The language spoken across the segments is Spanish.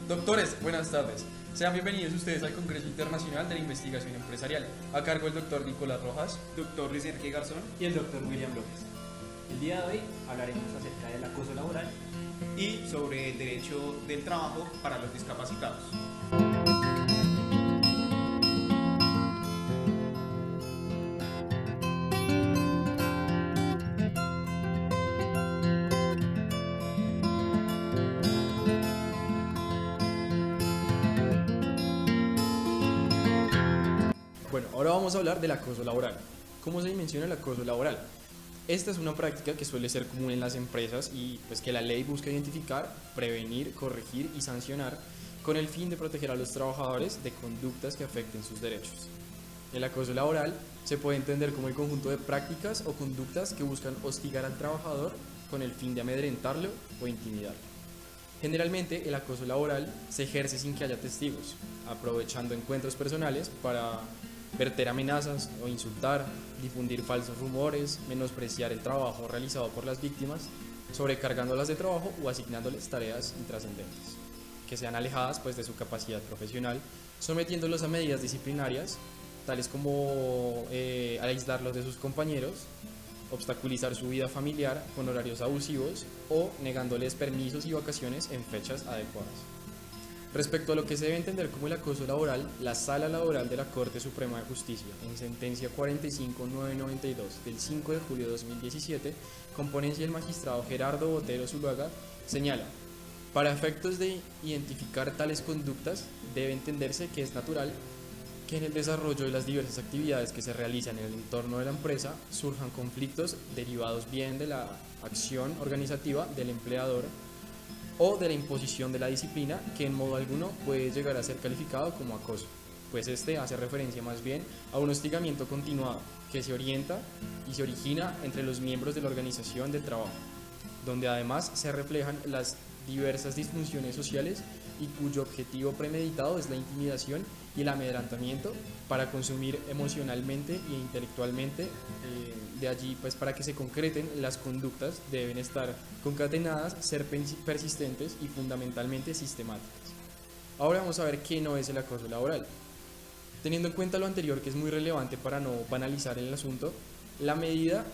Doctores, buenas tardes. Sean bienvenidos ustedes al Congreso Internacional de la Investigación Empresarial, a cargo del doctor Nicolás Rojas, Doctor Luis Enrique Garzón y el doctor William López. El día de hoy hablaremos acerca del acoso laboral y sobre el derecho del trabajo para los discapacitados. Bueno, ahora vamos a hablar del acoso laboral. ¿Cómo se dimensiona el acoso laboral? Esta es una práctica que suele ser común en las empresas y pues que la ley busca identificar, prevenir, corregir y sancionar con el fin de proteger a los trabajadores de conductas que afecten sus derechos. El acoso laboral se puede entender como el conjunto de prácticas o conductas que buscan hostigar al trabajador con el fin de amedrentarlo o intimidarlo. Generalmente el acoso laboral se ejerce sin que haya testigos, aprovechando encuentros personales para verter amenazas o insultar, difundir falsos rumores, menospreciar el trabajo realizado por las víctimas, sobrecargándolas de trabajo o asignándoles tareas intrascendentes, que sean alejadas pues, de su capacidad profesional, sometiéndolos a medidas disciplinarias, tales como aislarlos de sus compañeros, obstaculizar su vida familiar con horarios abusivos o negándoles permisos y vacaciones en fechas adecuadas. Respecto a lo que se debe entender como el acoso laboral, la Sala Laboral de la Corte Suprema de Justicia, en sentencia 45992 del 5 de julio de 2017, con ponencia del magistrado Gerardo Botero Zuluaga, señala: para efectos de identificar tales conductas, debe entenderse que es natural que en el desarrollo de las diversas actividades que se realizan en el entorno de la empresa surjan conflictos derivados bien de la acción organizativa del empleador o de la imposición de la disciplina, que en modo alguno puede llegar a ser calificado como acoso, pues este hace referencia más bien a un hostigamiento continuado que se orienta y se origina entre los miembros de la organización de trabajo, donde además se reflejan las diversas disfunciones sociales y cuyo objetivo premeditado es la intimidación y el amedrentamiento para consumir emocionalmente e intelectualmente. De allí, pues para que se concreten las conductas deben estar concatenadas, ser persistentes y fundamentalmente sistemáticas. Ahora vamos a ver qué no es el acoso laboral. Teniendo en cuenta lo anterior, que es muy relevante para no banalizar el asunto, en la medida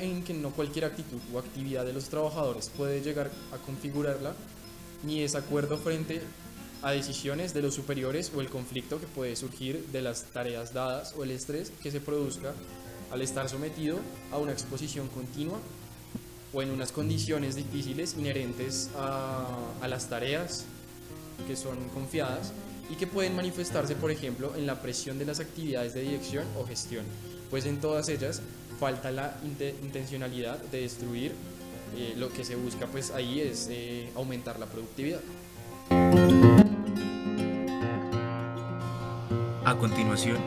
en que no cualquier actitud o actividad de los trabajadores puede llegar a configurarla, ni desacuerdo frente a decisiones de los superiores o el conflicto que puede surgir de las tareas dadas o el estrés que se produzca al estar sometido a una exposición continua o en unas condiciones difíciles inherentes a las tareas que son confiadas y que pueden manifestarse, por ejemplo, en la presión de las actividades de dirección o gestión, pues en todas ellas falta la intencionalidad de destruir. Lo que se busca pues ahí es aumentar la productividad. A continuación,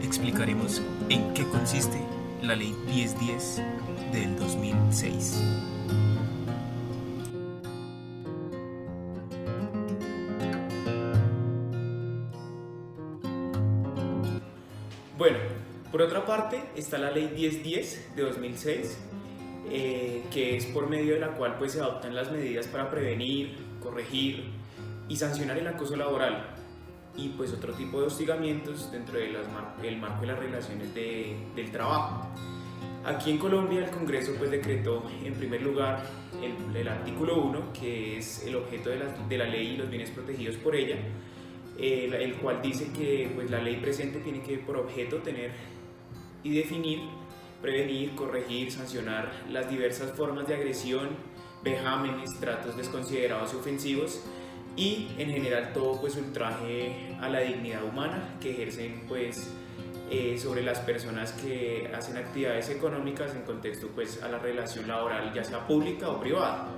explicaremos en qué consiste la Ley 1010 del 2006. Bueno, por otra parte está la Ley 1010 de 2006, que es por medio de la cual pues, se adoptan las medidas para prevenir, corregir y sancionar el acoso laboral y pues otro tipo de hostigamientos dentro del marco de las relaciones del trabajo. Aquí en Colombia el Congreso pues decretó en primer lugar el artículo 1, que es el objeto de la ley y los bienes protegidos por ella, el cual dice que pues, la ley presente tiene que por objeto tener y definir, prevenir, corregir, sancionar las diversas formas de agresión, vejámenes, tratos desconsiderados y ofensivos y en general todo pues ultraje a la dignidad humana que ejercen pues sobre las personas que hacen actividades económicas en contexto pues a la relación laboral ya sea pública o privada.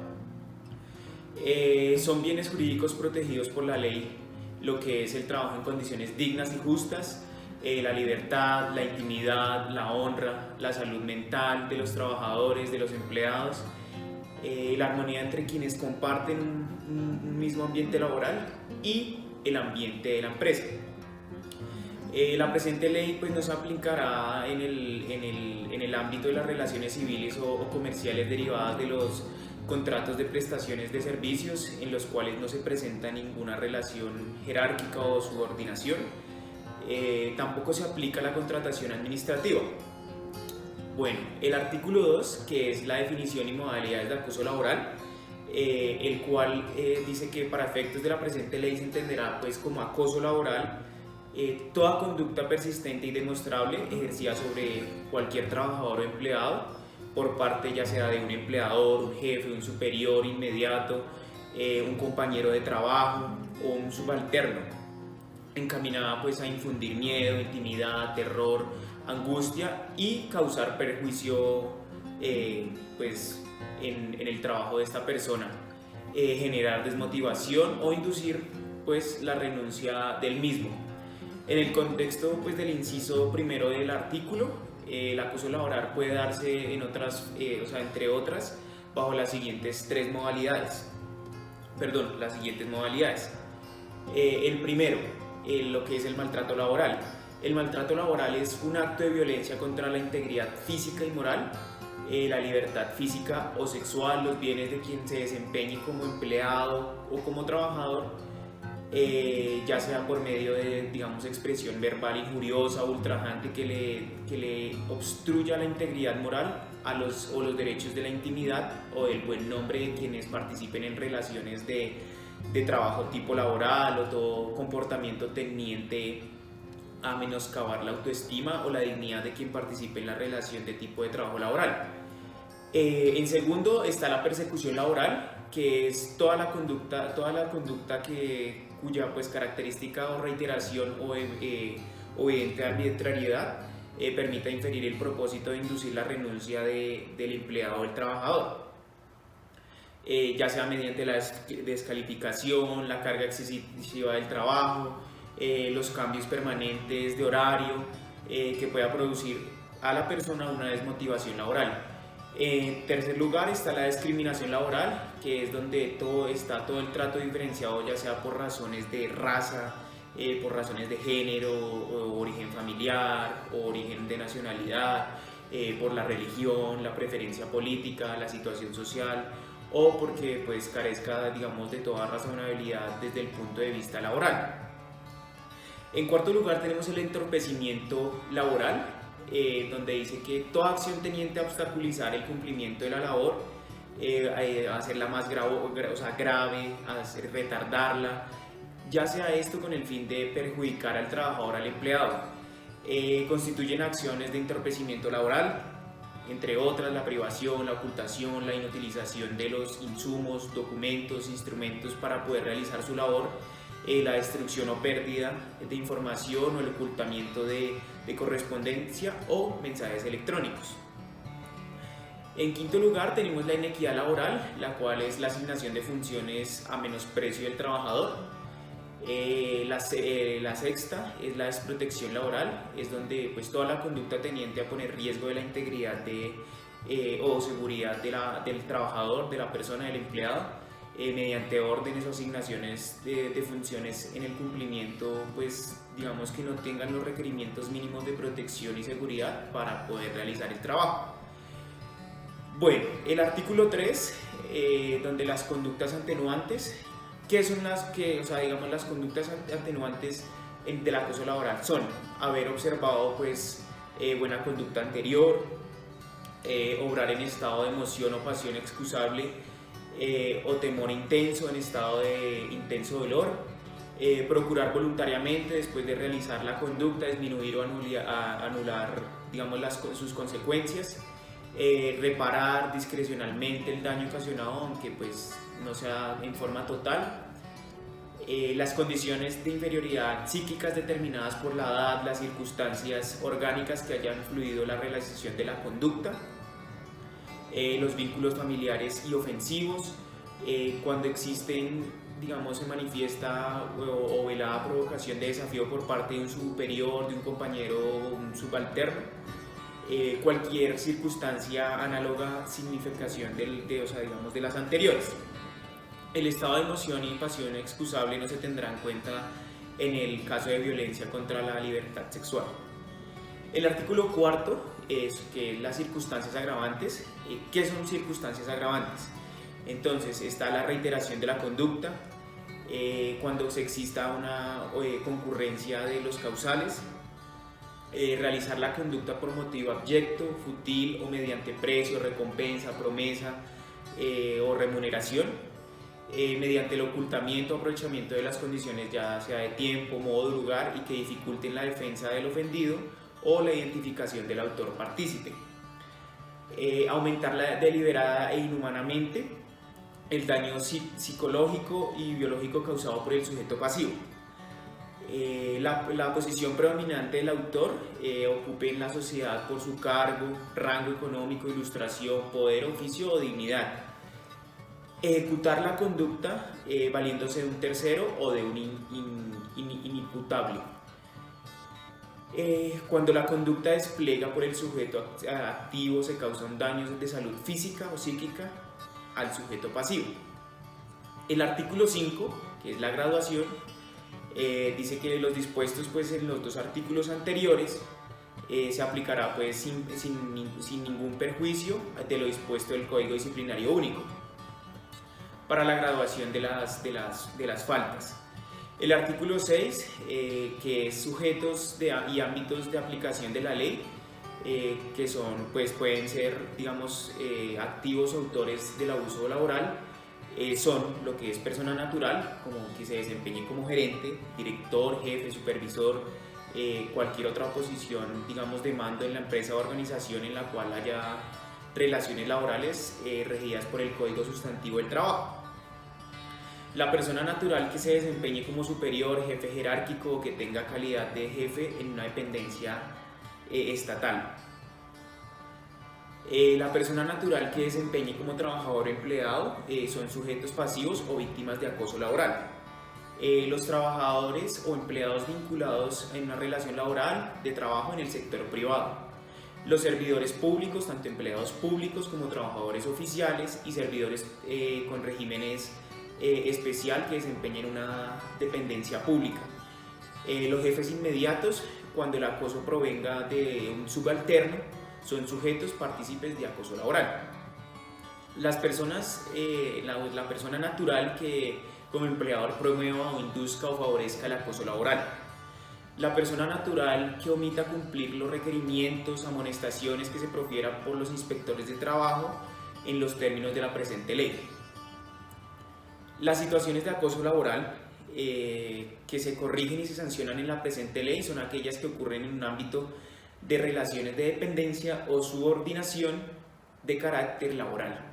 Son bienes jurídicos protegidos por la ley lo que es el trabajo en condiciones dignas y justas, la libertad, la intimidad, la honra, la salud mental de los trabajadores, de los empleados, la armonía entre quienes comparten un mismo ambiente laboral y el ambiente de la empresa. La presente ley pues, no se aplicará en el ámbito de las relaciones civiles o comerciales derivadas contratos de prestaciones de servicios en los cuales no se presenta ninguna relación jerárquica o subordinación. Tampoco se aplica la contratación administrativa. Bueno, el artículo 2, que es la definición y modalidades de acoso laboral, el cual dice que para efectos de la presente ley se entenderá pues como acoso laboral toda conducta persistente y demostrable ejercida sobre cualquier trabajador o empleado por parte ya sea de un empleador, un jefe, un superior inmediato, un compañero de trabajo o un subalterno, encaminada pues a infundir miedo, intimidad, terror, angustia y causar perjuicio pues en el trabajo de esta persona, generar desmotivación o inducir pues la renuncia del mismo. En el contexto pues del inciso primero del artículo, el acoso laboral puede darse entre otras bajo las siguientes modalidades. El primero, lo que es el maltrato laboral. El maltrato laboral es un acto de violencia contra la integridad física y moral, la libertad física o sexual, los bienes de quien se desempeñe como empleado o como trabajador, ya sea por medio de, expresión verbal injuriosa o ultrajante que le obstruya la integridad moral o los derechos de la intimidad o el buen nombre de quienes participen en relaciones de trabajo tipo laboral, o todo comportamiento tendiente a menoscabar la autoestima o la dignidad de quien participe en la relación de tipo de trabajo laboral. En segundo está la persecución laboral, que es toda la conducta cuya pues característica o reiteración o evidente arbitrariedad permita inferir el propósito de inducir la renuncia del empleado o del trabajador, ya sea mediante la descalificación, la carga excesiva del trabajo, los cambios permanentes de horario que pueda producir a la persona una desmotivación laboral. En tercer lugar está la discriminación laboral, que es donde está todo el trato diferenciado, ya sea por razones de raza, por razones de género, o origen familiar, o origen de nacionalidad, por la religión, la preferencia política, la situación social, o porque pues carezca de toda razonabilidad desde el punto de vista laboral. En cuarto lugar tenemos el entorpecimiento laboral, donde dice que toda acción teniente a obstaculizar el cumplimiento de la labor, a hacerla más grave, a retardarla, ya sea esto con el fin de perjudicar al trabajador o al empleado. Constituyen acciones de entorpecimiento laboral, entre otras la privación, la ocultación, la inutilización de los insumos, documentos, instrumentos para poder realizar su labor, la destrucción o pérdida de información o el ocultamiento de correspondencia o mensajes electrónicos. En quinto lugar tenemos la inequidad laboral, la cual es la asignación de funciones a menosprecio del trabajador. La sexta es la desprotección laboral, es donde pues toda la conducta tendiente a poner riesgo de la integridad o seguridad del trabajador, de la persona, del empleado, mediante órdenes o asignaciones de funciones en el cumplimiento, pues que no tengan los requerimientos mínimos de protección y seguridad para poder realizar el trabajo. Bueno, el artículo 3, donde las conductas atenuantes, ¿qué son las conductas atenuantes del acoso laboral? Son haber observado pues buena conducta anterior, obrar en estado de emoción o pasión excusable, o temor intenso en estado de intenso dolor, procurar voluntariamente después de realizar la conducta disminuir o anular sus consecuencias, reparar discrecionalmente el daño ocasionado aunque pues no sea en forma total, las condiciones de inferioridad psíquicas determinadas por la edad, las circunstancias orgánicas que hayan influido la realización de la conducta, los vínculos familiares y ofensivos, cuando existen, se manifiesta o velada provocación de desafío por parte de un superior, de un compañero o un subalterno, cualquier circunstancia análoga significación de las anteriores. El estado de emoción y pasión excusable no se tendrá en cuenta en el caso de violencia contra la libertad sexual. El artículo 4 es que las circunstancias agravantes. ¿Qué son circunstancias agravantes? Entonces está la reiteración de la conducta, cuando se exista una concurrencia de los causales, realizar la conducta por motivo abyecto, fútil o mediante precio, recompensa, promesa o remuneración, mediante el ocultamiento o aprovechamiento de las condiciones ya sea de tiempo, modo, lugar y que dificulten la defensa del ofendido o la identificación del autor partícipe. Aumentar deliberada e inhumanamente el daño psicológico y biológico causado por el sujeto pasivo. La posición predominante del autor ocupe en la sociedad por su cargo, rango económico, ilustración, poder, oficio o dignidad. Ejecutar la conducta valiéndose de un tercero o de un inimputable. Cuando la conducta despliega por el sujeto activo se causan daños de salud física o psíquica al sujeto pasivo. El artículo 5, que es la graduación, dice que los dispuestos pues, en los dos artículos anteriores se aplicará pues, sin ningún perjuicio de lo dispuesto del Código Disciplinario Único para la graduación de las faltas. El artículo 6, que es sujetos y ámbitos de aplicación de la ley, que son, pues, pueden ser, digamos, activos o autores del abuso laboral, son lo que es persona natural, como que se desempeñe como gerente, director, jefe, supervisor, cualquier otra posición, digamos, de mando en la empresa o organización en la cual haya relaciones laborales regidas por el Código Sustantivo del Trabajo. La persona natural que se desempeñe como superior, jefe jerárquico o que tenga calidad de jefe en una dependencia estatal. La persona natural que desempeñe como trabajador o empleado son sujetos pasivos o víctimas de acoso laboral. Los trabajadores o empleados vinculados en una relación laboral de trabajo en el sector privado. Los servidores públicos, tanto empleados públicos como trabajadores oficiales y servidores con regímenes especial que desempeñen una dependencia pública. Los jefes inmediatos, cuando el acoso provenga de un subalterno, son sujetos partícipes de acoso laboral. Las personas, la persona natural que como empleador promueva o induzca o favorezca el acoso laboral. La persona natural que omita cumplir los requerimientos, amonestaciones que se profieran por los inspectores de trabajo en los términos de la presente ley. Las situaciones de acoso laboral que se corrigen y se sancionan en la presente ley son aquellas que ocurren en un ámbito de relaciones de dependencia o subordinación de carácter laboral.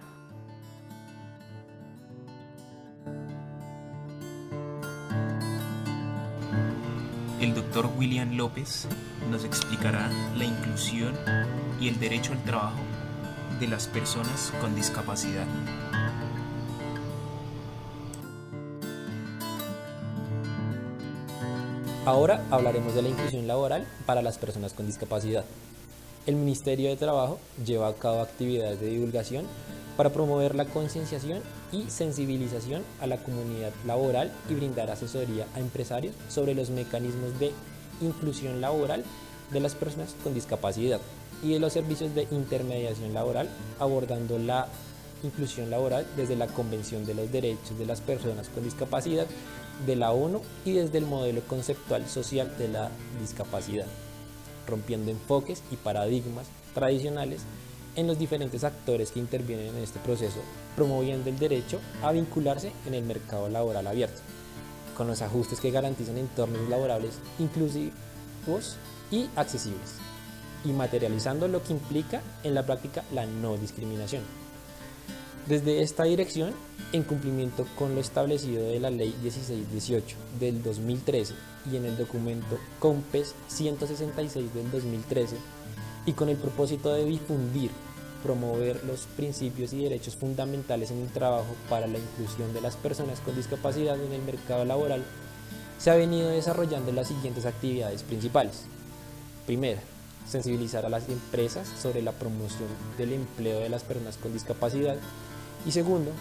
El doctor William López nos explicará la inclusión y el derecho al trabajo de las personas con discapacidad. Ahora hablaremos de la inclusión laboral para las personas con discapacidad. El Ministerio de Trabajo lleva a cabo actividades de divulgación para promover la concienciación y sensibilización a la comunidad laboral y brindar asesoría a empresarios sobre los mecanismos de inclusión laboral de las personas con discapacidad y de los servicios de intermediación laboral, abordando la inclusión laboral desde la Convención de los Derechos de las Personas con Discapacidad de la ONU y desde el modelo conceptual social de la discapacidad, rompiendo enfoques y paradigmas tradicionales en los diferentes actores que intervienen en este proceso, promoviendo el derecho a vincularse en el mercado laboral abierto, con los ajustes que garantizan entornos laborales inclusivos y accesibles, y materializando lo que implica en la práctica la no discriminación. Desde esta dirección, en cumplimiento con lo establecido de la Ley 1618 del 2013 y en el documento COMPES 166 del 2013, y con el propósito de difundir, promover los principios y derechos fundamentales en el trabajo para la inclusión de las personas con discapacidad en el mercado laboral, se ha venido desarrollando las siguientes actividades principales. Primera, sensibilizar a las empresas sobre la promoción del empleo de las personas con discapacidad. Y segundo,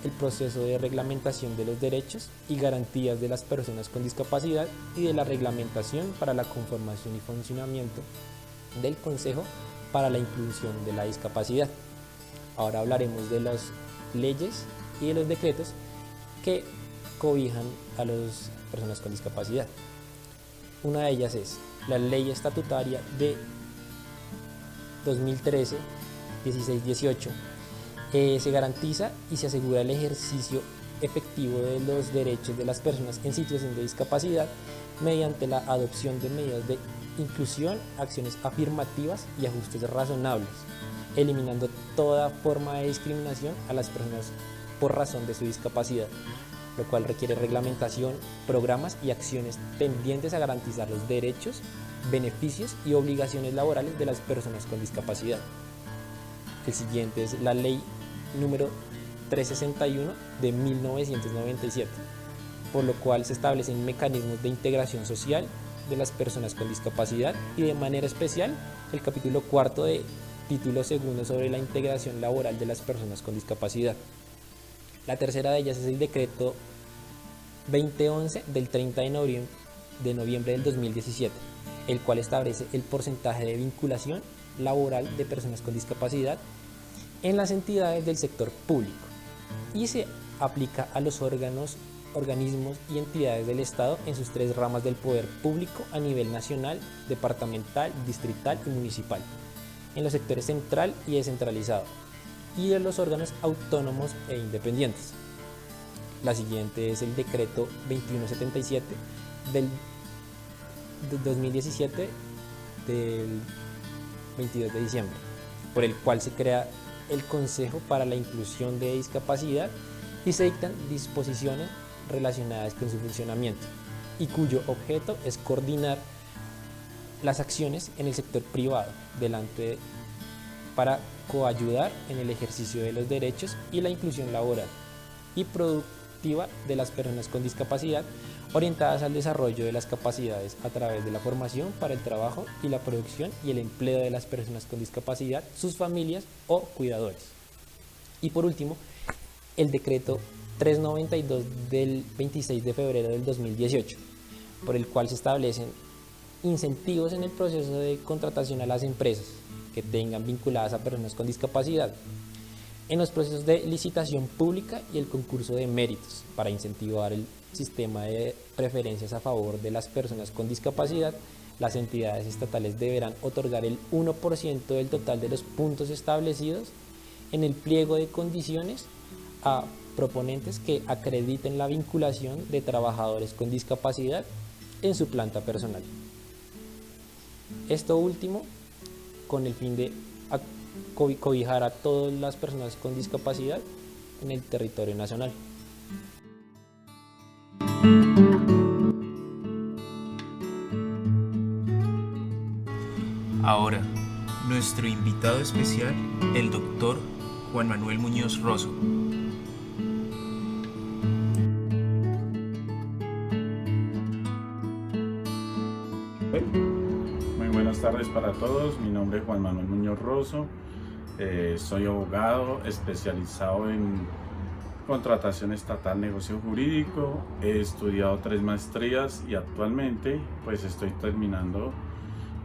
el proceso de reglamentación de los derechos y garantías de las personas con discapacidad y de la reglamentación para la conformación y funcionamiento del Consejo para la Inclusión de la Discapacidad. Ahora hablaremos de las leyes y de los decretos que cobijan a las personas con discapacidad. Una de ellas es la Ley Estatutaria de 2013, 16-18. Se garantiza y se asegura el ejercicio efectivo de los derechos de las personas en situación de discapacidad mediante la adopción de medidas de inclusión, acciones afirmativas y ajustes razonables, eliminando toda forma de discriminación a las personas por razón de su discapacidad, lo cual requiere reglamentación, programas y acciones tendientes a garantizar los derechos, beneficios y obligaciones laborales de las personas con discapacidad. El siguiente es la Ley número 361 de 1997, por lo cual se establecen mecanismos de integración social de las personas con discapacidad y de manera especial el capítulo 4 de título 2 sobre la integración laboral de las personas con discapacidad. La tercera de ellas es el decreto 2011 del 30 de noviembre del 2017, el cual establece el porcentaje de vinculación laboral de personas con discapacidad en las entidades del sector público y se aplica a los organismos y entidades del Estado en sus tres ramas del poder público a nivel nacional, departamental, distrital y municipal, en los sectores central y descentralizado, y de los órganos autónomos e independientes. La siguiente es el decreto 2177 del 2017 del 22 de diciembre, por el cual se crea el Consejo para la Inclusión de Discapacidad y se dictan disposiciones relacionadas con su funcionamiento y cuyo objeto es coordinar las acciones en el sector privado para coayudar en el ejercicio de los derechos y la inclusión laboral y productiva de las personas con discapacidad, orientadas al desarrollo de las capacidades a través de la formación para el trabajo y la producción y el empleo de las personas con discapacidad, sus familias o cuidadores. Y por último, el decreto 392 del 26 de febrero del 2018, por el cual se establecen incentivos en el proceso de contratación a las empresas que tengan vinculadas a personas con discapacidad, en los procesos de licitación pública y el concurso de méritos para incentivar el sistema de preferencias a favor de las personas con discapacidad. Las entidades estatales deberán otorgar el 1% del total de los puntos establecidos en el pliego de condiciones a proponentes que acrediten la vinculación de trabajadores con discapacidad en su planta personal. Esto último con el fin de cobijar a todas las personas con discapacidad en el territorio nacional. Ahora, nuestro invitado especial, el doctor Juan Manuel Muñoz Rosso. Muy buenas tardes para todos, mi nombre es Juan Manuel Muñoz Rosso, soy abogado especializado en contratación estatal, negocio jurídico, he estudiado 3 maestrías y actualmente pues estoy terminando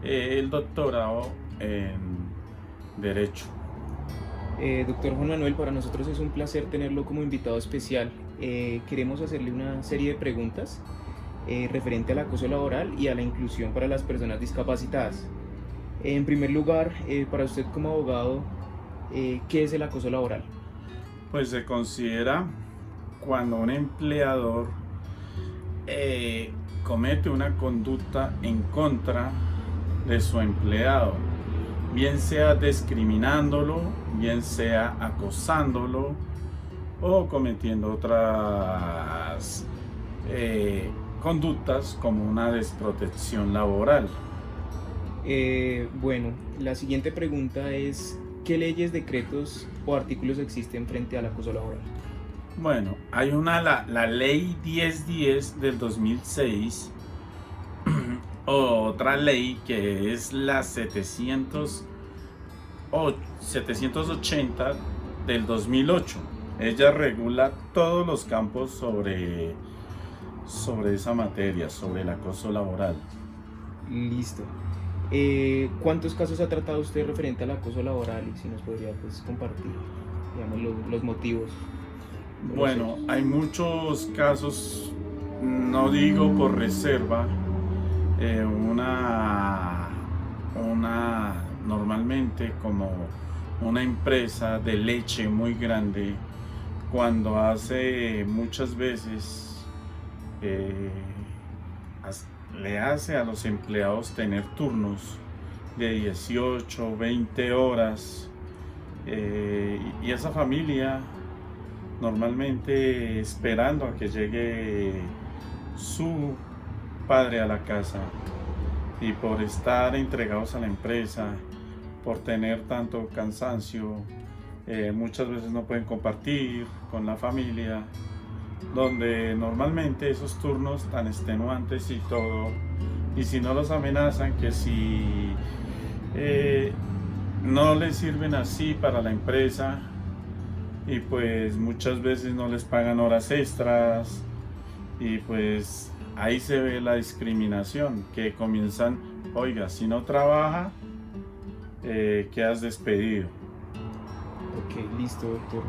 el doctorado en Derecho. Doctor Juan Manuel, para nosotros es un placer tenerlo como invitado especial. Queremos hacerle una serie de preguntas referente al acoso laboral y a la inclusión para las personas discapacitadas. En primer lugar, para usted como abogado, ¿qué es el acoso laboral? Pues se considera cuando un empleador comete una conducta en contra de su empleado, bien sea discriminándolo, bien sea acosándolo o cometiendo otras conductas como una desprotección laboral. Bueno, la siguiente pregunta es: ¿qué leyes, decretos o artículos existen frente al acoso laboral? Bueno, hay la ley 1010 del 2006, otra ley que es la 780 del 2008. Ella regula todos los campos sobre esa materia, sobre el acoso laboral. Listo. ¿Cuántos casos ha tratado usted referente al acoso laboral? Y si nos podría pues compartir, digamos, los motivos. Bueno, hay muchos casos, no digo por reserva, normalmente como una empresa de leche muy grande, cuando hace muchas veces le hace a los empleados tener turnos de 18, 20 horas, y esa familia normalmente esperando a que llegue su padre a la casa, y por estar entregados a la empresa, por tener tanto cansancio, muchas veces no pueden compartir con la familia, donde normalmente esos turnos tan extenuantes y todo, y si no los amenazan que si no les sirven así para la empresa, y pues muchas veces no les pagan horas extras, y pues ahí se ve la discriminación, que comienzan, oiga, si no trabaja, quedas despedido. Ok, listo, doctor.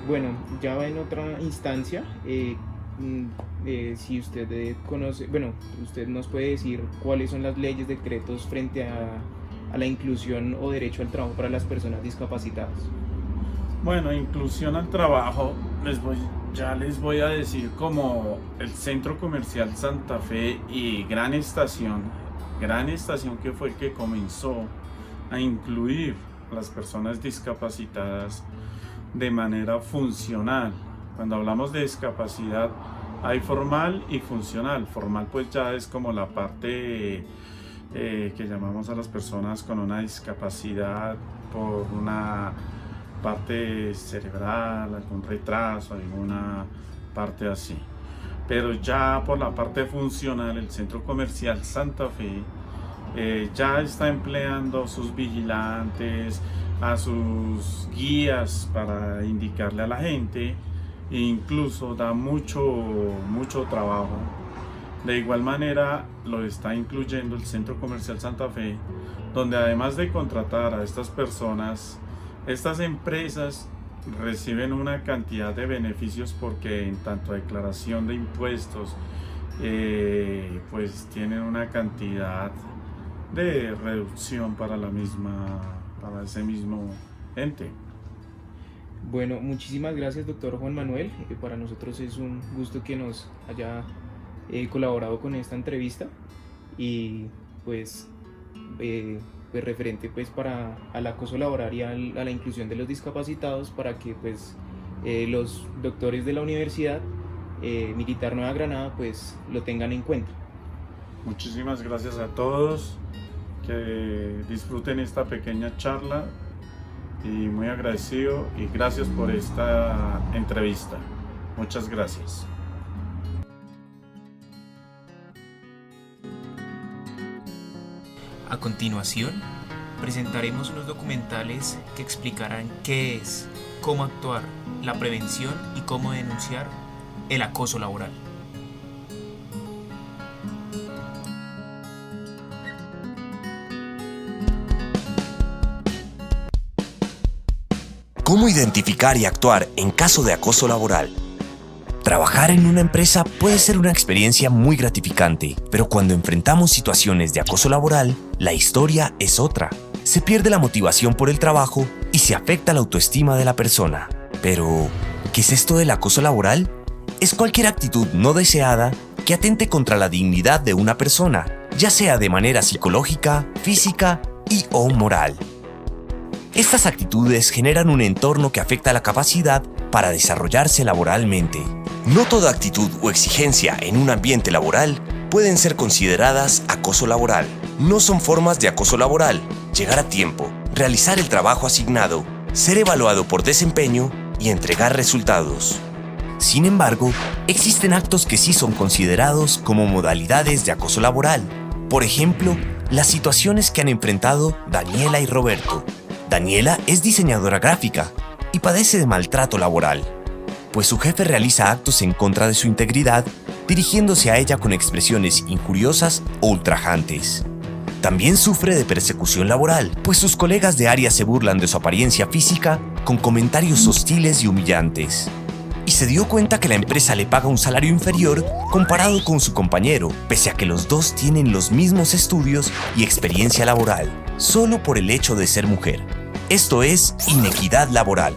Bueno, ya va en otra instancia. Si usted conoce, bueno, usted nos puede decir cuáles son las leyes, decretos frente a la inclusión o derecho al trabajo para las personas discapacitadas. Bueno, inclusión al trabajo, ya les voy a decir, como el Centro Comercial Santa Fe y Gran Estación que fue el que comenzó a incluir a las personas discapacitadas de manera funcional. Cuando hablamos de discapacidad hay formal y funcional. Formal pues ya es como la parte que llamamos a las personas con una discapacidad por una parte cerebral, algún retraso, alguna parte así. Pero ya por la parte funcional, el Centro Comercial Santa Fe ya está empleando a sus vigilantes, a sus guías para indicarle a la gente, e incluso da mucho trabajo. De igual manera lo está incluyendo el Centro Comercial Santa Fe, donde además de contratar a estas personas, estas empresas reciben una cantidad de beneficios, porque en tanto declaración de impuestos pues tienen una cantidad de reducción para ese mismo ente. Bueno, muchísimas gracias, doctor Juan Manuel. Para nosotros es un gusto que nos haya colaborado con esta entrevista, y pues referente pues al acoso laboral y a la inclusión de los discapacitados, para que pues los doctores de la Universidad Militar Nueva Granada pues lo tengan en cuenta. Muchísimas gracias a todos, que disfruten esta pequeña charla, y muy agradecido, y gracias por esta entrevista. Muchas gracias. A continuación, presentaremos unos documentales que explicarán qué es, cómo actuar, la prevención y cómo denunciar el acoso laboral. ¿Cómo identificar y actuar en caso de acoso laboral? Trabajar en una empresa puede ser una experiencia muy gratificante, pero cuando enfrentamos situaciones de acoso laboral, la historia es otra. Se pierde la motivación por el trabajo y se afecta la autoestima de la persona. Pero, ¿qué es esto del acoso laboral? Es cualquier actitud no deseada que atente contra la dignidad de una persona, ya sea de manera psicológica, física o moral. Estas actitudes generan un entorno que afecta la capacidad para desarrollarse laboralmente. No toda actitud o exigencia en un ambiente laboral pueden ser consideradas acoso laboral. No son formas de acoso laboral: llegar a tiempo, realizar el trabajo asignado, ser evaluado por desempeño y entregar resultados. Sin embargo, existen actos que sí son considerados como modalidades de acoso laboral. Por ejemplo, las situaciones que han enfrentado Daniela y Roberto. Daniela es diseñadora gráfica y padece de maltrato laboral, pues su jefe realiza actos en contra de su integridad, dirigiéndose a ella con expresiones injuriosas o ultrajantes. También sufre de persecución laboral, pues sus colegas de área se burlan de su apariencia física con comentarios hostiles y humillantes. Y se dio cuenta que la empresa le paga un salario inferior comparado con su compañero, pese a que los dos tienen los mismos estudios y experiencia laboral, solo por el hecho de ser mujer. Esto es inequidad laboral.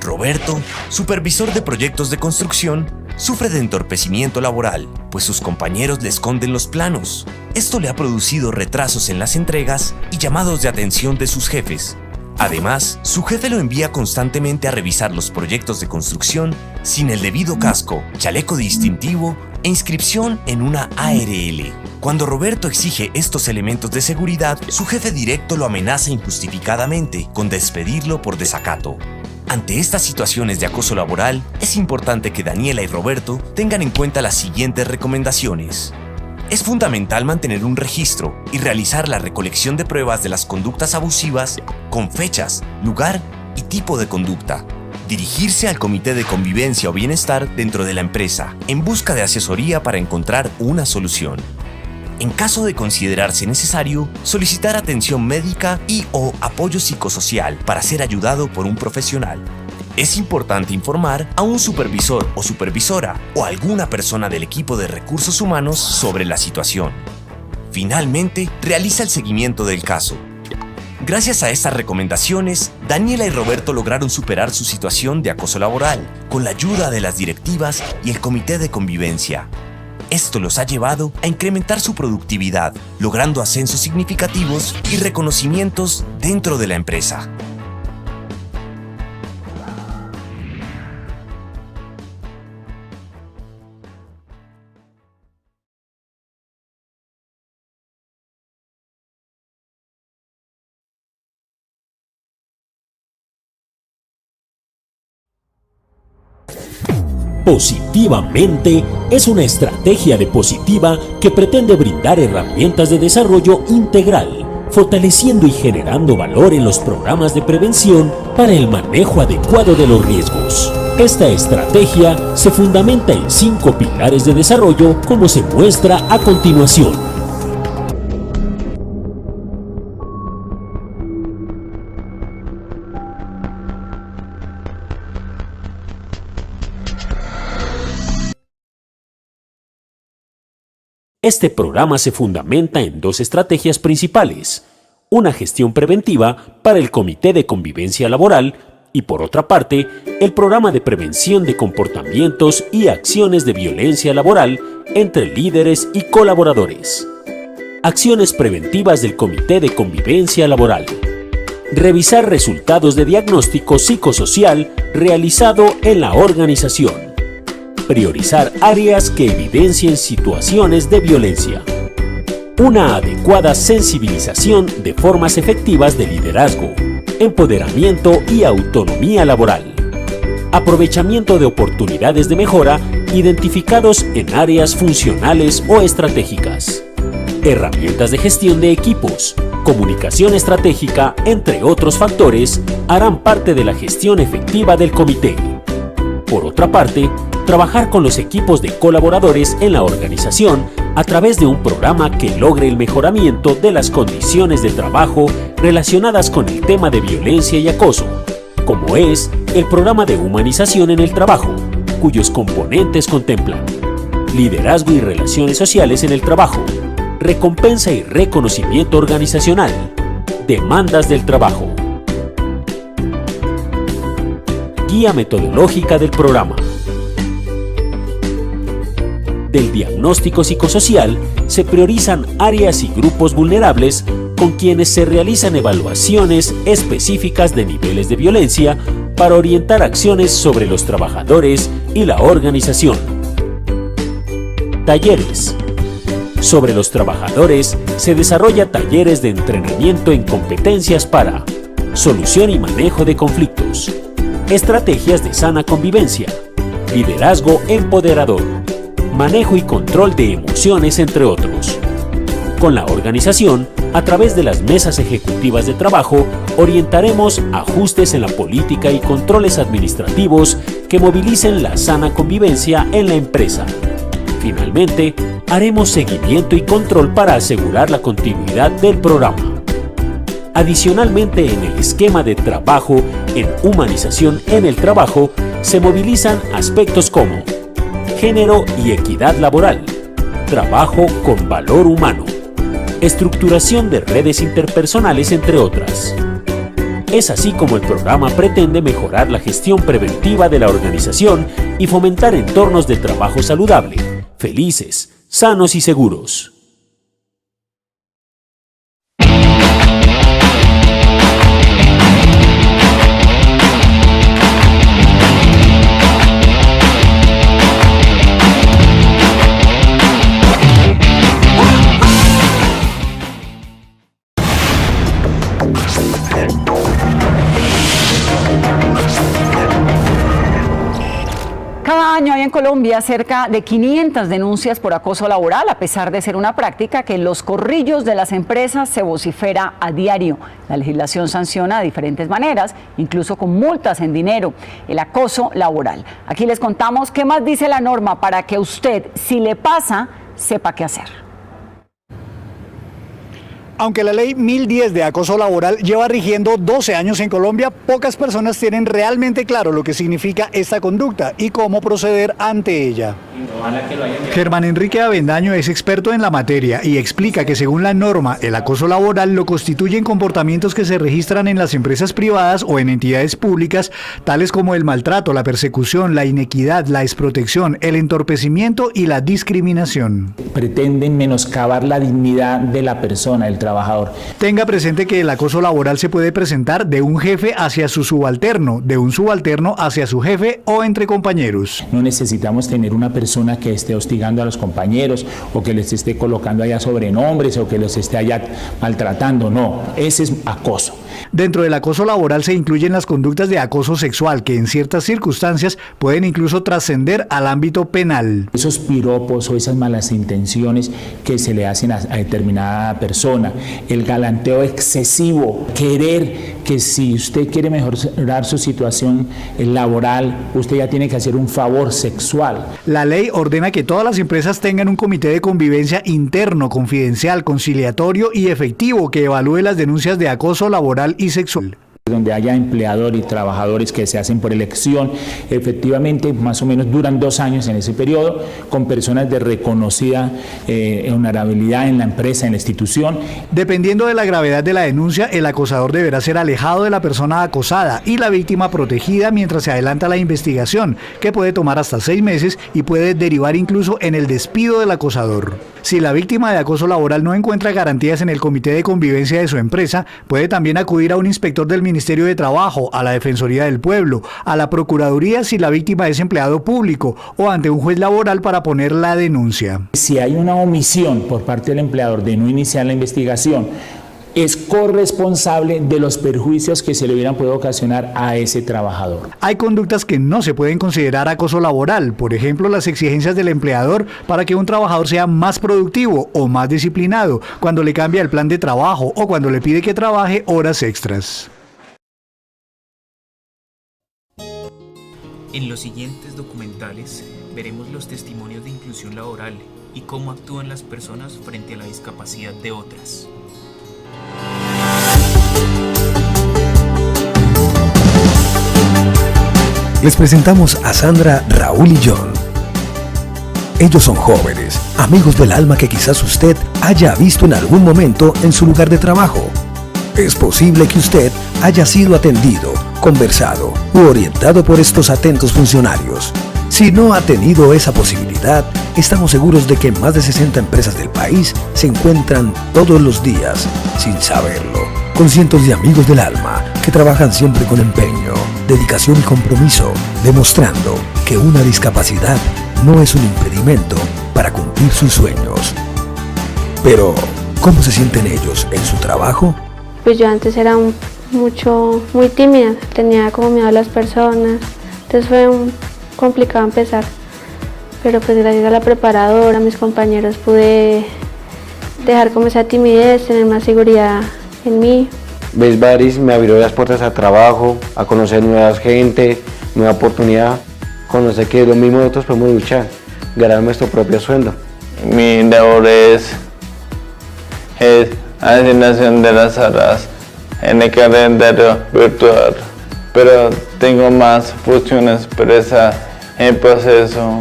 Roberto, supervisor de proyectos de construcción, sufre de entorpecimiento laboral, pues sus compañeros le esconden los planos. Esto le ha producido retrasos en las entregas y llamados de atención de sus jefes. Además, su jefe lo envía constantemente a revisar los proyectos de construcción sin el debido casco, chaleco distintivo e inscripción en una ARL. Cuando Roberto exige estos elementos de seguridad, su jefe directo lo amenaza injustificadamente con despedirlo por desacato. Ante estas situaciones de acoso laboral, es importante que Daniela y Roberto tengan en cuenta las siguientes recomendaciones. Es fundamental mantener un registro y realizar la recolección de pruebas de las conductas abusivas con fechas, lugar y tipo de conducta. Dirigirse al Comité de Convivencia o Bienestar dentro de la empresa en busca de asesoría para encontrar una solución. En caso de considerarse necesario, solicitar atención médica y/o apoyo psicosocial para ser ayudado por un profesional. Es importante informar a un supervisor o supervisora o alguna persona del equipo de recursos humanos sobre la situación. Finalmente, realiza el seguimiento del caso. Gracias a estas recomendaciones, Daniela y Roberto lograron superar su situación de acoso laboral con la ayuda de las directivas y el comité de convivencia. Esto los ha llevado a incrementar su productividad, logrando ascensos significativos y reconocimientos dentro de la empresa. Positivamente es una estrategia de Positiva que pretende brindar herramientas de desarrollo integral, fortaleciendo y generando valor en los programas de prevención para el manejo adecuado de los riesgos. Esta estrategia se fundamenta en 5 pilares de desarrollo, como se muestra a continuación. Este programa se fundamenta en 2 estrategias principales: una gestión preventiva para el Comité de Convivencia Laboral y, por otra parte, el programa de prevención de comportamientos y acciones de violencia laboral entre líderes y colaboradores. Acciones preventivas del Comité de Convivencia Laboral. Revisar resultados de diagnóstico psicosocial realizado en la organización. Priorizar áreas que evidencien situaciones de violencia. Una adecuada sensibilización de formas efectivas de liderazgo, empoderamiento y autonomía laboral. Aprovechamiento de oportunidades de mejora identificados en áreas funcionales o estratégicas. Herramientas de gestión de equipos, comunicación estratégica, entre otros factores, harán parte de la gestión efectiva del comité. Por otra parte, trabajar con los equipos de colaboradores en la organización a través de un programa que logre el mejoramiento de las condiciones de trabajo relacionadas con el tema de violencia y acoso, como es el programa de humanización en el trabajo, cuyos componentes contemplan liderazgo y relaciones sociales en el trabajo, recompensa y reconocimiento organizacional, demandas del trabajo. Guía metodológica del programa. Del diagnóstico psicosocial se priorizan áreas y grupos vulnerables con quienes se realizan evaluaciones específicas de niveles de violencia para orientar acciones sobre los trabajadores y la organización. Talleres. Sobre los trabajadores se desarrolla talleres de entrenamiento en competencias para solución y manejo de conflictos, estrategias de sana convivencia, liderazgo empoderador, manejo y control de emociones, entre otros. Con la organización, a través de las mesas ejecutivas de trabajo, orientaremos ajustes en la política y controles administrativos que movilicen la sana convivencia en la empresa. Finalmente, haremos seguimiento y control para asegurar la continuidad del programa. Adicionalmente, en el esquema de trabajo en humanización en el trabajo, se movilizan aspectos como género y equidad laboral, trabajo con valor humano, estructuración de redes interpersonales, entre otras. Es así como el programa pretende mejorar la gestión preventiva de la organización y fomentar entornos de trabajo saludable, felices, sanos y seguros. Cada año hay en Colombia cerca de 500 denuncias por acoso laboral, a pesar de ser una práctica que en los corrillos de las empresas se vocifera a diario. La legislación sanciona de diferentes maneras, incluso con multas en dinero, el acoso laboral. Aquí les contamos qué más dice la norma para que usted, si le pasa, sepa qué hacer. Aunque la ley 1010 de acoso laboral lleva rigiendo 12 años en Colombia, pocas personas tienen realmente claro lo que significa esta conducta y cómo proceder ante ella. Germán Enrique Avendaño es experto en la materia y explica que según la norma, el acoso laboral lo constituyen comportamientos que se registran en las empresas privadas o en entidades públicas, tales como el maltrato, la persecución, la inequidad, la desprotección, el entorpecimiento y la discriminación. Pretenden menoscabar la dignidad de la persona, del trabajador. Tenga presente que el acoso laboral se puede presentar de un jefe hacia su subalterno, de un subalterno hacia su jefe o entre compañeros. No necesitamos tener una persona que esté hostigando a los compañeros o que les esté colocando allá sobrenombres o que los esté allá maltratando, no, ese es acoso. Dentro del acoso laboral se incluyen las conductas de acoso sexual que en ciertas circunstancias pueden incluso trascender al ámbito penal. Esos piropos o esas malas intenciones que se le hacen a determinada persona, el galanteo excesivo, querer que si usted quiere mejorar su situación laboral, usted ya tiene que hacer un favor sexual. La ley ordena que todas las empresas tengan un comité de convivencia interno, confidencial, conciliatorio y efectivo que evalúe las denuncias de acoso laboral y sexual. Donde haya empleador y trabajadores que se hacen por elección, efectivamente más o menos duran 2 años en ese periodo, con personas de reconocida honorabilidad en la empresa, en la institución. Dependiendo de la gravedad de la denuncia, el acosador deberá ser alejado de la persona acosada y la víctima protegida mientras se adelanta la investigación, que puede tomar hasta 6 meses y puede derivar incluso en el despido del acosador. Si la víctima de acoso laboral no encuentra garantías en el comité de convivencia de su empresa, puede también acudir a un inspector del Ministerio de Trabajo, a la Defensoría del Pueblo, a la Procuraduría si la víctima es empleado público o ante un juez laboral para poner la denuncia. Si hay una omisión por parte del empleador de no iniciar la investigación, es corresponsable de los perjuicios que se le hubieran podido ocasionar a ese trabajador. Hay conductas que no se pueden considerar acoso laboral, por ejemplo, las exigencias del empleador para que un trabajador sea más productivo o más disciplinado, cuando le cambia el plan de trabajo o cuando le pide que trabaje horas extras. En los siguientes documentales veremos los testimonios de inclusión laboral y cómo actúan las personas frente a la discapacidad de otras. Les presentamos a Sandra, Raúl y John. Ellos son jóvenes, amigos del alma que quizás usted haya visto en algún momento en su lugar de trabajo. Es posible que usted haya sido atendido, conversado u orientado por estos atentos funcionarios. Si no ha tenido esa posibilidad, estamos seguros de que más de 60 empresas del país se encuentran todos los días, sin saberlo, con cientos de amigos del alma que trabajan siempre con empeño, dedicación y compromiso, demostrando que una discapacidad no es un impedimento para cumplir sus sueños. Pero, ¿cómo se sienten ellos en su trabajo? Pues yo antes era muy tímida, tenía como miedo a las personas, entonces fue complicado empezar, pero pues gracias a la preparadora, a mis compañeros pude dejar como esa timidez, tener más seguridad en mí. Best Buddies me abrió las puertas al trabajo, a conocer nuevas gente, nueva oportunidad, conocer que lo mismo nosotros podemos luchar, ganar nuestro propio sueldo. Mi labor es asignación de las horas en el calendario virtual, pero tengo más funciones presas en proceso.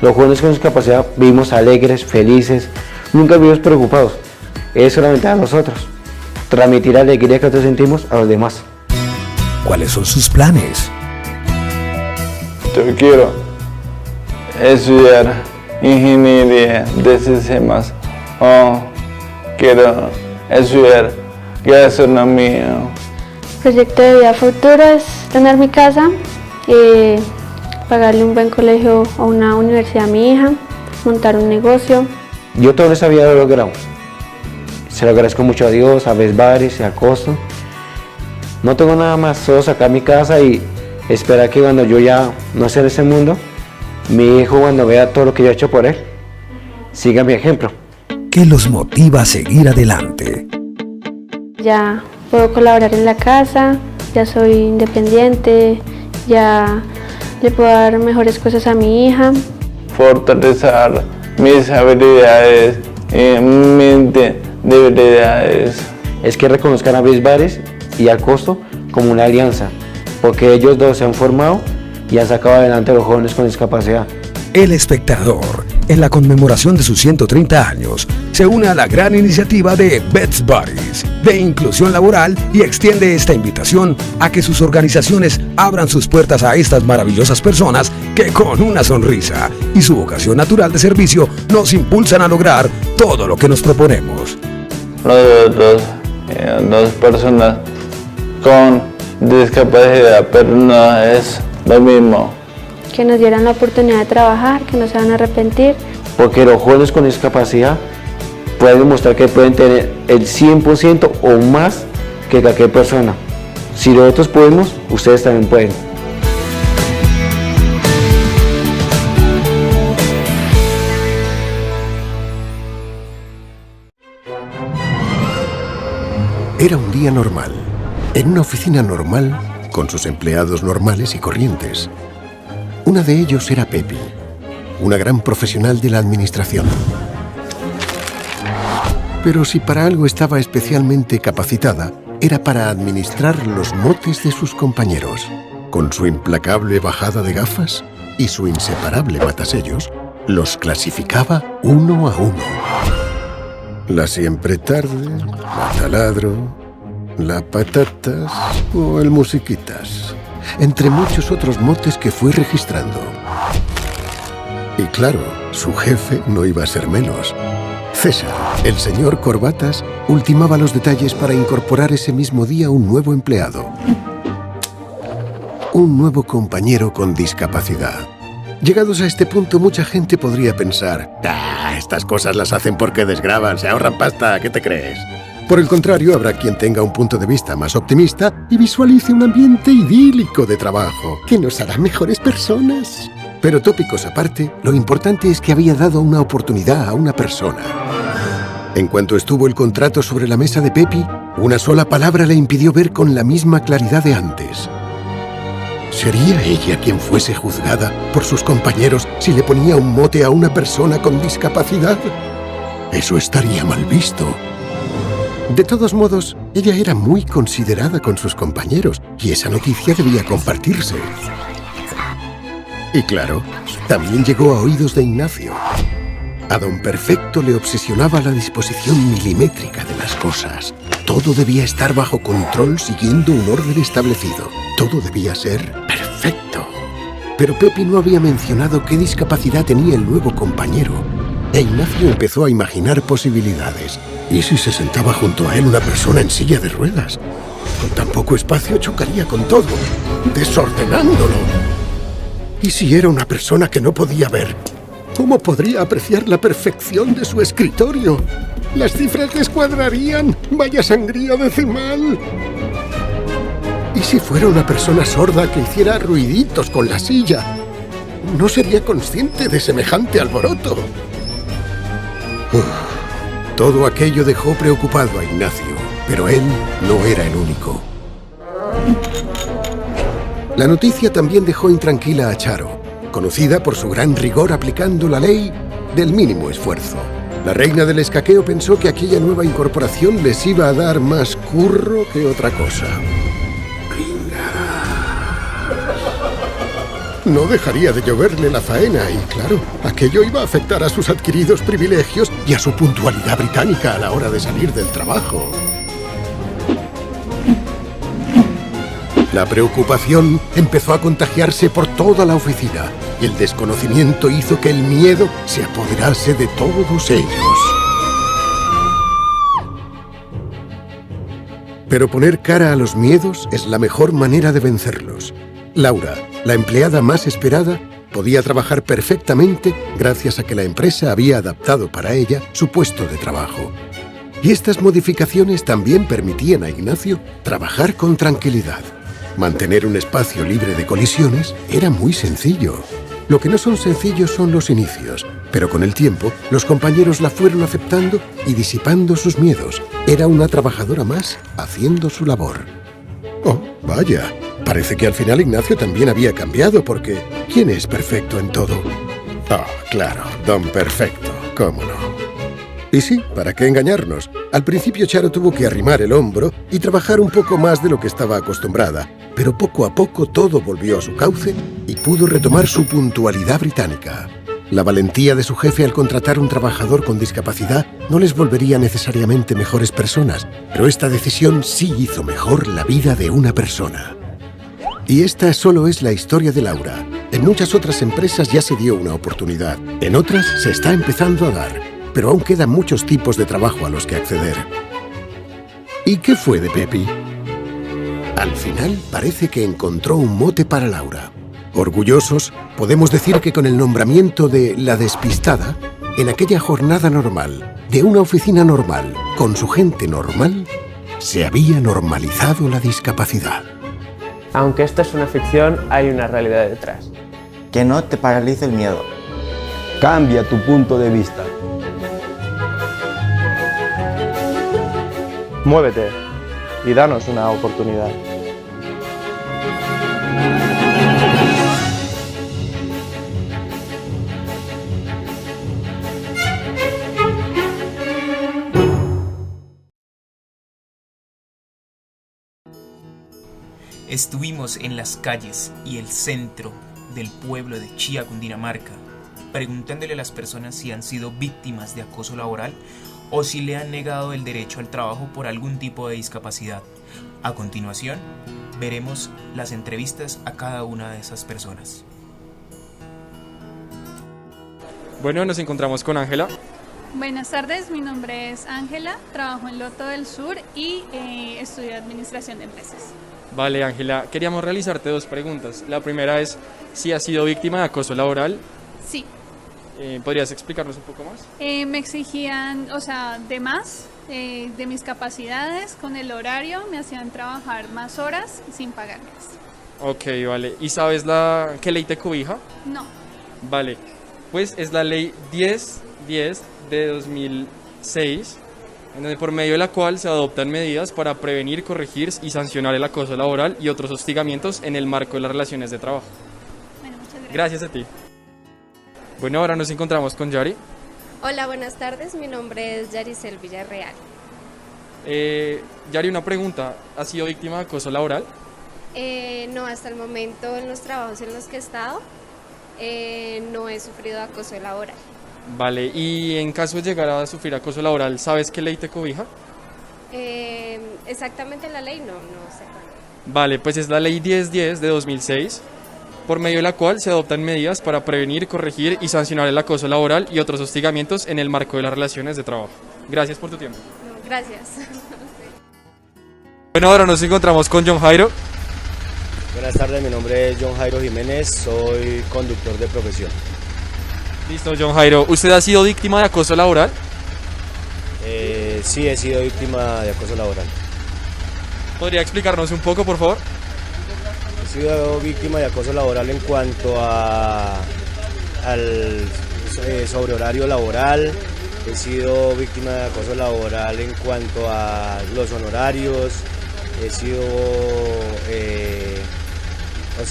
Los jóvenes con discapacidad vivimos alegres, felices, nunca vivimos preocupados. Es solamente a nosotros, transmitir la alegría que nosotros sentimos a los demás. ¿Cuáles son sus planes? Yo quiero estudiar ingeniería de sistemas o quiero estudiar gastronomía. El proyecto de vida futuro es tener mi casa, pagarle un buen colegio o una universidad a mi hija, montar un negocio. Yo toda esa vida lo he logrado. Se lo agradezco mucho a Dios, a Besbares y a Costo. No tengo nada más, solo sacar mi casa y esperar que cuando yo ya no esté en ese mundo, mi hijo cuando vea todo lo que yo he hecho por él, siga mi ejemplo. ¿Qué los motiva a seguir adelante? Ya puedo colaborar en la casa, ya soy independiente, ya le puedo dar mejores cosas a mi hija. Fortalecer mis habilidades y mis debilidades. Es que reconozcan a Besbares y a Costo como una alianza, porque ellos dos se han formado y han sacado adelante a los jóvenes con discapacidad. El espectador, en la conmemoración de sus 130 años, se une a la gran iniciativa de Besbares de inclusión laboral y extiende esta invitación a que sus organizaciones abran sus puertas a estas maravillosas personas que con una sonrisa y su vocación natural de servicio nos impulsan a lograr todo lo que nos proponemos. Nosotros, las personas con discapacidad, pero no es lo mismo. Que nos dieran la oportunidad de trabajar, que no se van a arrepentir. Porque los jóvenes con discapacidad pueden demostrar que pueden tener el 100% o más que cualquier persona. Si nosotros podemos, ustedes también pueden. Era un día normal, en una oficina normal, con sus empleados normales y corrientes. Uno de ellos era Pepi, una gran profesional de la administración. Pero si para algo estaba especialmente capacitada, era para administrar los motes de sus compañeros. Con su implacable bajada de gafas y su inseparable matasellos, los clasificaba uno a uno. La siempre tarde, la taladro, la patatas o el musiquitas, entre muchos otros motes que fue registrando. Y claro, su jefe no iba a ser menos. César, el señor Corbatas, ultimaba los detalles para incorporar ese mismo día un nuevo empleado. Un nuevo compañero con discapacidad. Llegados a este punto, mucha gente podría pensar: estas cosas las hacen porque desgravan, se ahorran pasta, ¿qué te crees? Por el contrario, habrá quien tenga un punto de vista más optimista y visualice un ambiente idílico de trabajo, que nos hará mejores personas. Pero tópicos aparte, lo importante es que había dado una oportunidad a una persona. En cuanto estuvo el contrato sobre la mesa de Pepi, una sola palabra le impidió ver con la misma claridad de antes. ¿Sería ella quien fuese juzgada por sus compañeros si le ponía un mote a una persona con discapacidad? Eso estaría mal visto. De todos modos, ella era muy considerada con sus compañeros y esa noticia debía compartirse. Y claro, también llegó a oídos de Ignacio. A Don Perfecto le obsesionaba la disposición milimétrica de las cosas. Todo debía estar bajo control siguiendo un orden establecido. Todo debía ser perfecto. Pero Pepi no había mencionado qué discapacidad tenía el nuevo compañero. E Ignacio empezó a imaginar posibilidades. ¿Y si se sentaba junto a él una persona en silla de ruedas? Con tan poco espacio chocaría con todo, desordenándolo. ¿Y si era una persona que no podía ver? ¿Cómo podría apreciar la perfección de su escritorio? Las cifras descuadrarían. ¡Vaya sangría decimal! ¿Y si fuera una persona sorda que hiciera ruiditos con la silla? No sería consciente de semejante alboroto. Todo aquello dejó preocupado a Ignacio, pero él no era el único. La noticia también dejó intranquila a Charo, conocida por su gran rigor aplicando la ley del mínimo esfuerzo. La reina del escaqueo pensó que aquella nueva incorporación les iba a dar más curro que otra cosa. No dejaría de lloverle la faena y, claro, aquello iba a afectar a sus adquiridos privilegios y a su puntualidad británica a la hora de salir del trabajo. La preocupación empezó a contagiarse por toda la oficina y el desconocimiento hizo que el miedo se apoderase de todos ellos. Pero poner cara a los miedos es la mejor manera de vencerlos. Laura, la empleada más esperada, podía trabajar perfectamente gracias a que la empresa había adaptado para ella su puesto de trabajo. Y estas modificaciones también permitían a Ignacio trabajar con tranquilidad. Mantener un espacio libre de colisiones era muy sencillo. Lo que no son sencillos son los inicios, pero con el tiempo los compañeros la fueron aceptando y disipando sus miedos. Era una trabajadora más haciendo su labor. Oh, vaya. Parece que al final Ignacio también había cambiado, porque ¿quién es perfecto en todo? Ah, claro, Don Perfecto, cómo no. Y sí, ¿para qué engañarnos? Al principio Charo tuvo que arrimar el hombro y trabajar un poco más de lo que estaba acostumbrada, pero poco a poco todo volvió a su cauce y pudo retomar su puntualidad británica. La valentía de su jefe al contratar un trabajador con discapacidad no les volvería necesariamente mejores personas, pero esta decisión sí hizo mejor la vida de una persona. Y esta solo es la historia de Laura. En muchas otras empresas ya se dio una oportunidad. En otras se está empezando a dar. Pero aún quedan muchos tipos de trabajo a los que acceder. ¿Y qué fue de Pepi? Al final parece que encontró un mote para Laura. Orgullosos, podemos decir que con el nombramiento de la despistada, en aquella jornada normal, de una oficina normal, con su gente normal, se había normalizado la discapacidad. Aunque esto es una ficción, hay una realidad detrás. Que no te paralice el miedo. Cambia tu punto de vista. Muévete y danos una oportunidad. Estuvimos en las calles y el centro del pueblo de Chía, Cundinamarca, preguntándole a las personas si han sido víctimas de acoso laboral o si le han negado el derecho al trabajo por algún tipo de discapacidad. A continuación, veremos las entrevistas a cada una de esas personas. Bueno, nos encontramos con Ángela. Buenas tardes, mi nombre es Ángela, trabajo en Loto del Sur y estudio Administración de Empresas. Vale, Ángela, queríamos realizarte dos preguntas. La primera es si has sido víctima de acoso laboral. Sí. ¿Podrías explicarnos un poco más? Me exigían, de más de mis capacidades con el horario, me hacían trabajar más horas sin pagarles. Ok, vale. ¿Y sabes qué ley te cobija? No. Vale, pues es la ley 1010 de 2006, en donde por medio de la cual se adoptan medidas para prevenir, corregir y sancionar el acoso laboral y otros hostigamientos en el marco de las relaciones de trabajo. Bueno, muchas gracias. Gracias a ti. Bueno, ahora nos encontramos con Yari. Hola, buenas tardes, mi nombre es Yaricel Villarreal. Yari, una pregunta, ¿has sido víctima de acoso laboral? No, hasta el momento en los trabajos en los que he estado no he sufrido acoso laboral. Vale, y en caso de llegar a sufrir acoso laboral, ¿sabes qué ley te cobija? Exactamente la ley no sé. Vale, pues es la ley 1010 de 2006, por medio de la cual se adoptan medidas para prevenir, corregir y sancionar el acoso laboral y otros hostigamientos en el marco de las relaciones de trabajo. Gracias por tu tiempo. No, gracias. Bueno, ahora nos encontramos con John Jairo. Buenas tardes, mi nombre es John Jairo Jiménez, soy conductor de profesión. Listo, John Jairo. ¿Usted ha sido víctima de acoso laboral? Sí, he sido víctima de acoso laboral. ¿Podría explicarnos un poco, por favor? He sido víctima de acoso laboral en cuanto al sobrehorario laboral. He sido víctima de acoso laboral en cuanto a los honorarios. He sido...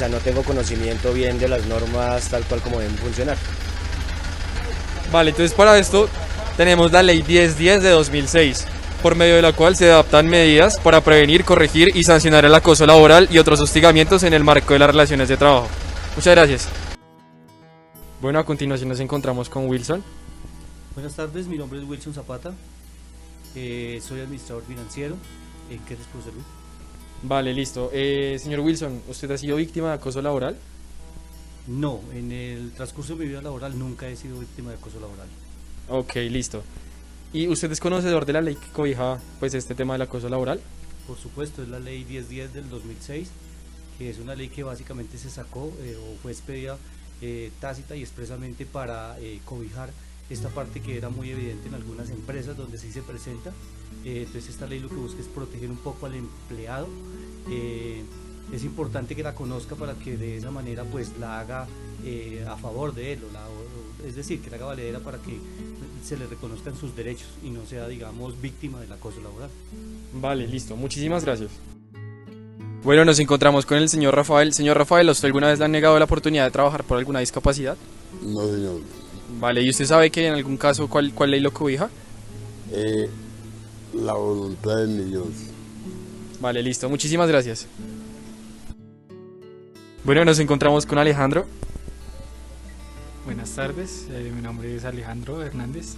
no tengo conocimiento bien de las normas tal cual como deben funcionar. Vale, entonces para esto tenemos la Ley 1010 de 2006, por medio de la cual se adoptan medidas para prevenir, corregir y sancionar el acoso laboral y otros hostigamientos en el marco de las relaciones de trabajo. Muchas gracias. Bueno, a continuación nos encontramos con Wilson. Buenas tardes, mi nombre es Wilson Zapata, soy administrador financiero. ¿En qué les puedo servir? Vale, listo. Señor Wilson, ¿usted ha sido víctima de acoso laboral? No, en el transcurso de mi vida laboral nunca he sido víctima de acoso laboral. Ok, listo. ¿Y usted es conocedor de la ley que cobija pues este tema del acoso laboral? Por supuesto, es la ley 1010 del 2006, que es una ley que básicamente se sacó o fue expedida tácita y expresamente para cobijar esta parte que era muy evidente en algunas empresas donde sí se presenta. Entonces esta ley lo que busca es proteger un poco al empleado. Es importante que la conozca para que de esa manera pues la haga a favor de él, es decir, que la haga valedera para que se le reconozcan sus derechos y no sea, digamos, víctima del acoso laboral. Vale, listo, muchísimas gracias. Bueno, nos encontramos con el señor Rafael. Señor Rafael, ¿a usted alguna vez le han negado la oportunidad de trabajar por alguna discapacidad? No, señor. Vale, ¿y usted sabe que en algún caso cuál ley lo cobija? La voluntad de Dios. Vale, listo, muchísimas gracias. Bueno, nos encontramos con Alejandro. Buenas tardes, mi nombre es Alejandro Hernández.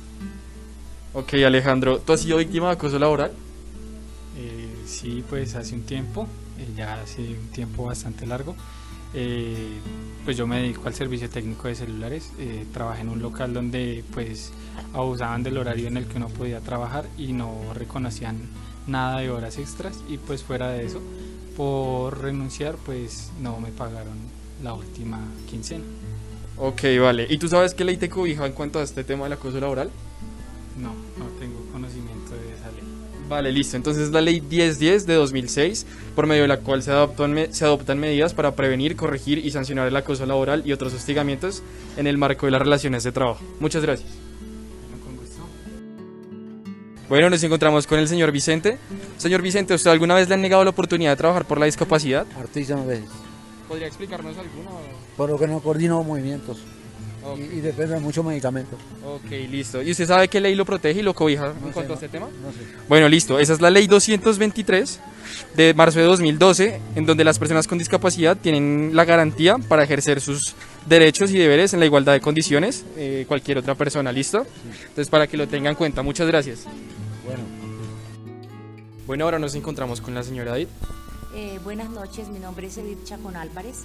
Ok, Alejandro, ¿tú has sido víctima de acoso laboral? Sí, pues hace un tiempo, ya hace un tiempo bastante largo. Pues yo me dedico al servicio técnico de celulares. Trabajé en un local donde pues abusaban del horario en el que uno podía trabajar y no reconocían nada de horas extras, y pues fuera de eso, por renunciar pues no me pagaron la última quincena. Ok, vale. ¿Y tú sabes qué ley te cobija en cuanto a este tema del acoso laboral? No tengo conocimiento de esa ley. Vale, listo. Entonces la ley 1010 de 2006, por medio de la cual se adoptan medidas para prevenir, corregir y sancionar el acoso laboral y otros hostigamientos en el marco de las relaciones de trabajo. Muchas gracias. Con gusto. Bueno, nos encontramos con el señor Vicente. Señor Vicente, ¿usted alguna vez le han negado la oportunidad de trabajar por la discapacidad? Hartísimas veces. ¿Podría explicarnos alguna? Por lo que no coordino movimientos. Okay. Y depende de muchos medicamentos. Ok, listo. ¿Y usted sabe qué ley lo protege y lo cobija en cuanto a este tema? No sé. Bueno, listo. Esa es la ley 223 de marzo de 2012, en donde las personas con discapacidad tienen la garantía para ejercer sus derechos y deberes en la igualdad de condiciones cualquier otra persona. ¿Listo? Entonces, para que lo tengan en cuenta. Muchas gracias. Bueno, ahora nos encontramos con la señora Edith. Buenas noches, mi nombre es Edith Chacón Álvarez.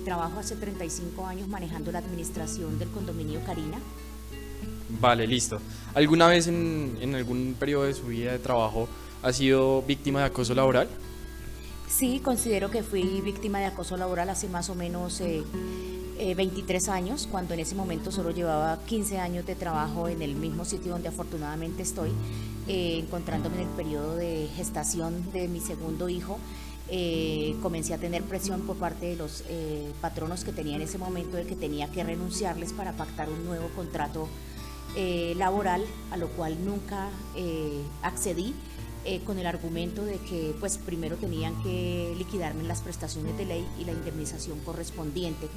Trabajo hace 35 años manejando la administración del condominio Karina. Vale, listo. ¿Alguna vez en algún periodo de su vida de trabajo ha sido víctima de acoso laboral? Sí, considero que fui víctima de acoso laboral hace más o menos 23 años, cuando en ese momento solo llevaba 15 años de trabajo en el mismo sitio donde afortunadamente estoy, encontrándome en el periodo de gestación de mi segundo hijo. Comencé a tener presión por parte de los patronos que tenía en ese momento de que tenía que renunciarles para pactar un nuevo contrato laboral, a lo cual nunca accedí, con el argumento de que pues primero tenían que liquidarme las prestaciones de ley y la indemnización correspondiente.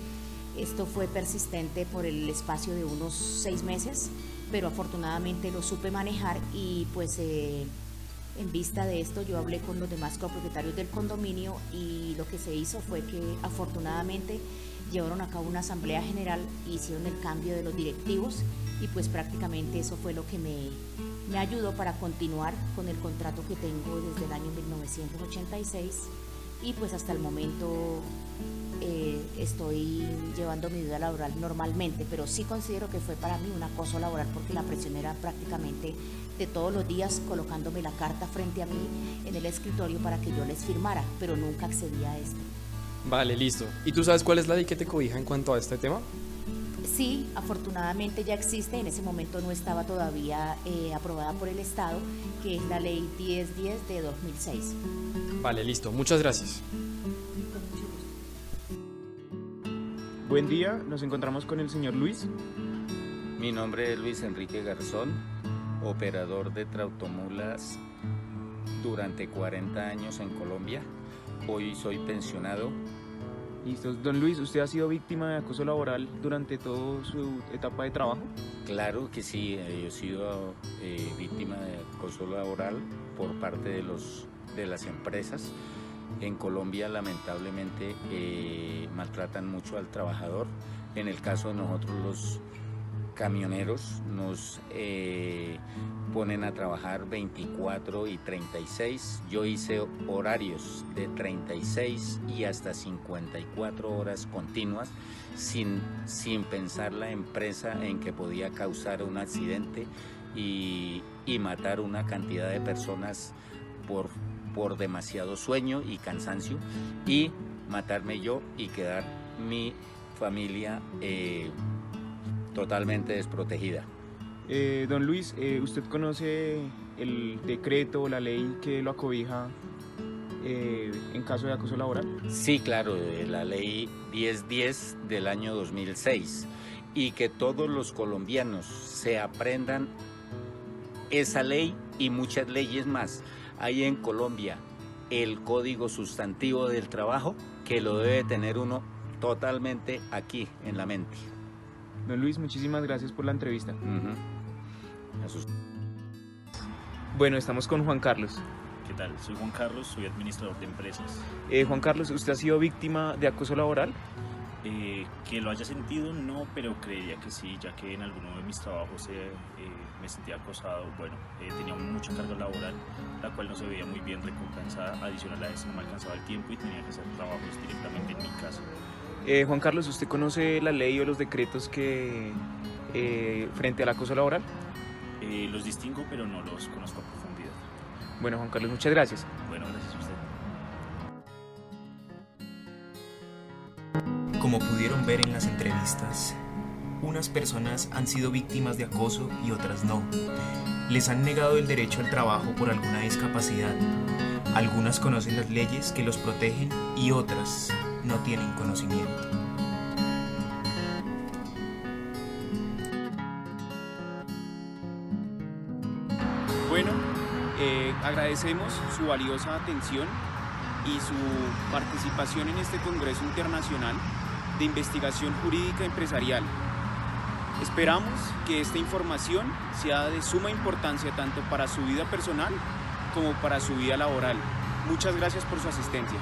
Esto fue persistente por el espacio de unos 6 meses, pero afortunadamente lo supe manejar y pues en vista de esto yo hablé con los demás copropietarios del condominio y lo que se hizo fue que afortunadamente llevaron a cabo una asamblea general y hicieron el cambio de los directivos y pues prácticamente eso fue lo que me ayudó para continuar con el contrato que tengo desde el año 1986 y pues hasta el momento estoy llevando mi vida laboral normalmente, pero sí considero que fue para mí un acoso laboral porque la presión era prácticamente de todos los días colocándome la carta frente a mí en el escritorio para que yo les firmara, pero nunca accedí a esto. Vale, listo. ¿Y tú sabes cuál es la ley que te cobija en cuanto a este tema? Sí, afortunadamente ya existe, en ese momento no estaba todavía aprobada por el Estado, que es la ley 1010 de 2006. Vale, listo. Muchas gracias. Buen día, nos encontramos con el señor Luis. Mi nombre es Luis Enrique Garzón, operador de tractomulas durante 40 años en Colombia. Hoy soy pensionado Listo. Don Luis, ¿usted ha sido víctima de acoso laboral durante toda su etapa de trabajo? Claro que sí, yo he sido víctima de acoso laboral por parte de las empresas. En Colombia lamentablemente maltratan mucho al trabajador. En el caso de nosotros los camioneros nos ponen a trabajar 24 y 36. Yo hice horarios de 36 y hasta 54 horas continuas sin pensar la empresa en que podía causar un accidente y matar una cantidad de personas por demasiado sueño y cansancio, y matarme yo y quedar mi familia totalmente desprotegida. Don Luis, ¿usted conoce el decreto o la ley que lo acobija en caso de acoso laboral? Sí, claro, la ley 1010 del año 2006, y que todos los colombianos se aprendan esa ley y muchas leyes más. Hay en Colombia el Código Sustantivo del Trabajo, que lo debe tener uno totalmente aquí en la mente. Don Luis, muchísimas gracias por la entrevista. Bueno, estamos con Juan Carlos. ¿Qué tal? Soy Juan Carlos, soy administrador de empresas. Juan Carlos, ¿usted ha sido víctima de acoso laboral? Que lo haya sentido, no, pero creería que sí, ya que en alguno de mis trabajos me sentía acosado. Bueno, tenía mucha carga laboral, la cual no se veía muy bien recompensada. Adicional a eso, no me alcanzaba el tiempo y tenía que hacer trabajos directamente en mi casa. Juan Carlos, ¿usted conoce la ley o los decretos que frente al acoso laboral? Los distingo, pero no los conozco a profundidad. Bueno, Juan Carlos, muchas gracias. Bueno, gracias a usted. Como pudieron ver en las entrevistas, unas personas han sido víctimas de acoso y otras no. Les han negado el derecho al trabajo por alguna discapacidad. Algunas conocen las leyes que los protegen y otras no tienen conocimiento. Bueno, agradecemos su valiosa atención y su participación en este Congreso Internacional de Investigación Jurídica Empresarial. Esperamos que esta información sea de suma importancia tanto para su vida personal como para su vida laboral. Muchas gracias por su asistencia.